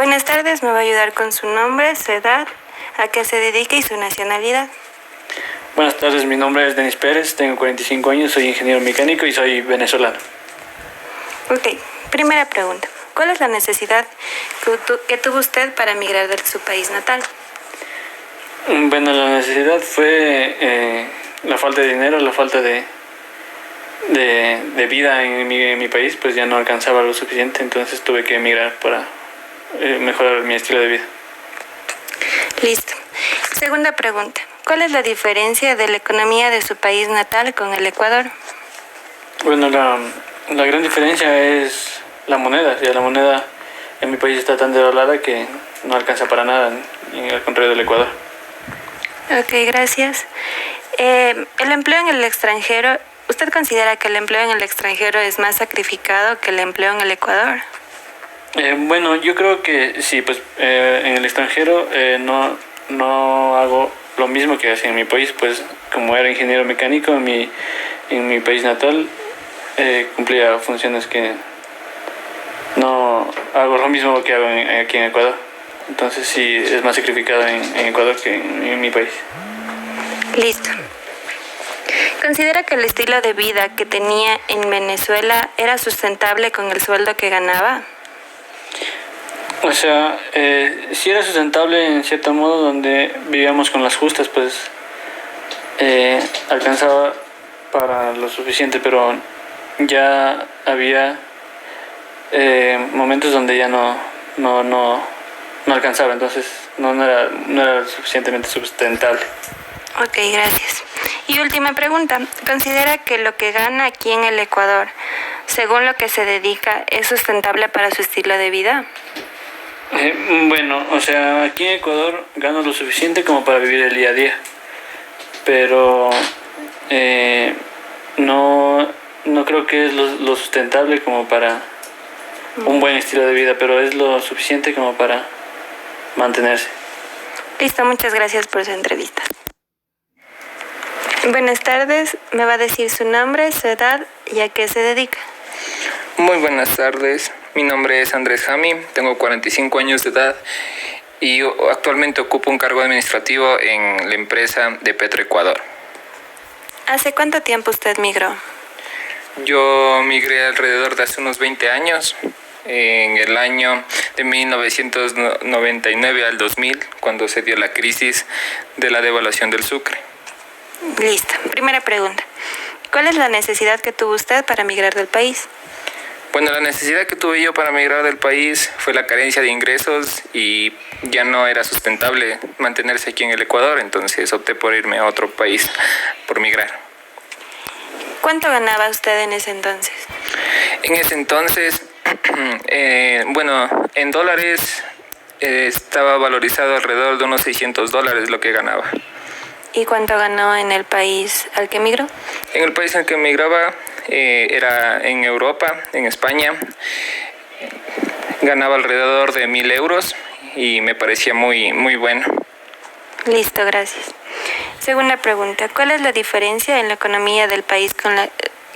Buenas tardes, me va a ayudar con su nombre, su edad, a qué se dedica y su nacionalidad. Buenas tardes, mi nombre es Denis Pérez, tengo 45 años, soy ingeniero mecánico y soy venezolano. Ok, primera pregunta. ¿Cuál es la necesidad que tuvo usted para emigrar de su país natal? Bueno, la necesidad fue la falta de dinero, la falta de vida en mi país, pues ya no alcanzaba lo suficiente, entonces tuve que emigrar para mejorar mi estilo de vida. Listo. Segunda pregunta. ¿Cuál es la diferencia de la economía de su país natal con el Ecuador? Bueno, la gran diferencia es la moneda. Ya la moneda en mi país está tan devaluada que no alcanza para nada, en el contrario del Ecuador. Ok, gracias. El empleo en el extranjero, ¿usted considera que el empleo en el extranjero es más sacrificado que el empleo en el Ecuador? Bueno, yo creo que sí, pues en el extranjero no hago lo mismo que hacía en mi país, pues como era ingeniero mecánico en mi país natal, cumplía funciones que no hago lo mismo que hago aquí en Ecuador. Entonces sí, es más sacrificado en Ecuador que en mi país. Listo. ¿Considera que el estilo de vida que tenía en Venezuela era sustentable con el sueldo que ganaba? O sea, sí era sustentable en cierto modo, donde vivíamos con las justas, pues alcanzaba para lo suficiente, pero ya había momentos donde ya no alcanzaba, entonces no era suficientemente sustentable. Ok, gracias. Y última pregunta. ¿Considera que lo que gana aquí en el Ecuador, según lo que se dedica, es sustentable para su estilo de vida? Bueno, o sea, aquí en Ecuador gano lo suficiente como para vivir el día a día, pero no creo que es lo sustentable como para un buen estilo de vida, pero es lo suficiente como para mantenerse. Listo, muchas gracias por su entrevista. Buenas tardes, me va a decir su nombre, su edad y a qué se dedica. Muy buenas tardes, mi nombre es Andrés Jami, tengo 45 años de edad y actualmente ocupo un cargo administrativo en la empresa de Petroecuador. ¿Hace cuánto tiempo usted migró? Yo migré alrededor de hace unos 20 años, en el año de 1999 al 2000, cuando se dio la crisis de la devaluación del Sucre. Listo. Primera pregunta. ¿Cuál es la necesidad que tuvo usted para migrar del país? Bueno, la necesidad que tuve yo para migrar del país fue la carencia de ingresos y ya no era sustentable mantenerse aquí en el Ecuador, entonces opté por irme a otro país, por migrar. ¿Cuánto ganaba usted en ese entonces? En ese entonces, bueno, en dólares estaba valorizado alrededor de unos $600 lo que ganaba. ¿Y cuánto ganó en el país al que migró? En el país al que migraba era en Europa, en España. Ganaba alrededor de 1.000 euros y me parecía muy bueno. Listo, gracias. Segunda pregunta. ¿Cuál es la diferencia en la economía del país con la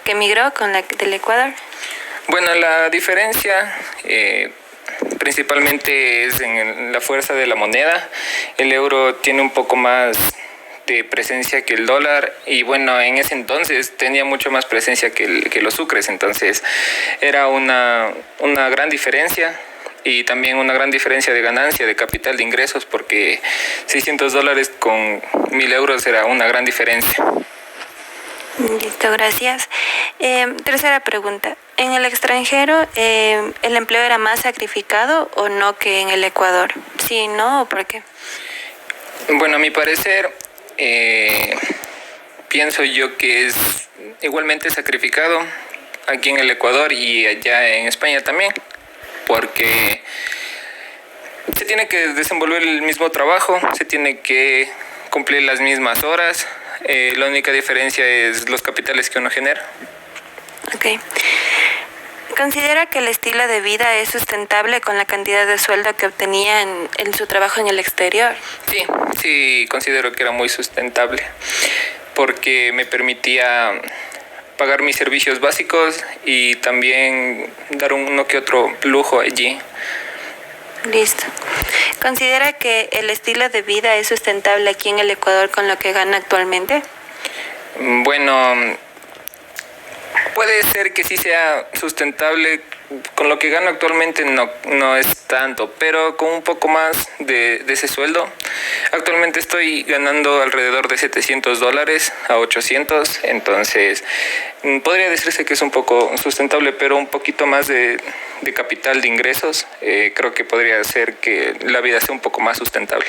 que migró con la del Ecuador? Bueno, la diferencia principalmente es en la fuerza de la moneda. El euro tiene un poco más de presencia que el dólar y bueno, en ese entonces tenía mucho más presencia que los sucres, entonces era una gran diferencia y también una gran diferencia de ganancia, de capital, de ingresos, porque $600 con 1.000 euros era una gran diferencia. Listo, gracias. Tercera pregunta. ¿En el extranjero el empleo era más sacrificado o no que en el Ecuador? Sí, ¿no? ¿O por qué? Bueno, a mi parecer, pienso yo que es igualmente sacrificado aquí en el Ecuador y allá en España también, porque se tiene que desenvolver el mismo trabajo, se tiene que cumplir las mismas horas, la única diferencia es los capitales que uno genera. Ok. ¿Considera que el estilo de vida es sustentable con la cantidad de sueldo que obtenía en su trabajo en el exterior? Sí, considero que era muy sustentable, porque me permitía pagar mis servicios básicos y también dar uno que otro lujo allí. Listo. ¿Considera que el estilo de vida es sustentable aquí en el Ecuador con lo que gana actualmente? Bueno, puede ser que sí sea sustentable. Con lo que gano actualmente no es tanto, pero con un poco más de ese sueldo. Actualmente estoy ganando alrededor de $700 a 800, entonces podría decirse que es un poco sustentable, pero un poquito más de capital de ingresos, creo que podría hacer que la vida sea un poco más sustentable.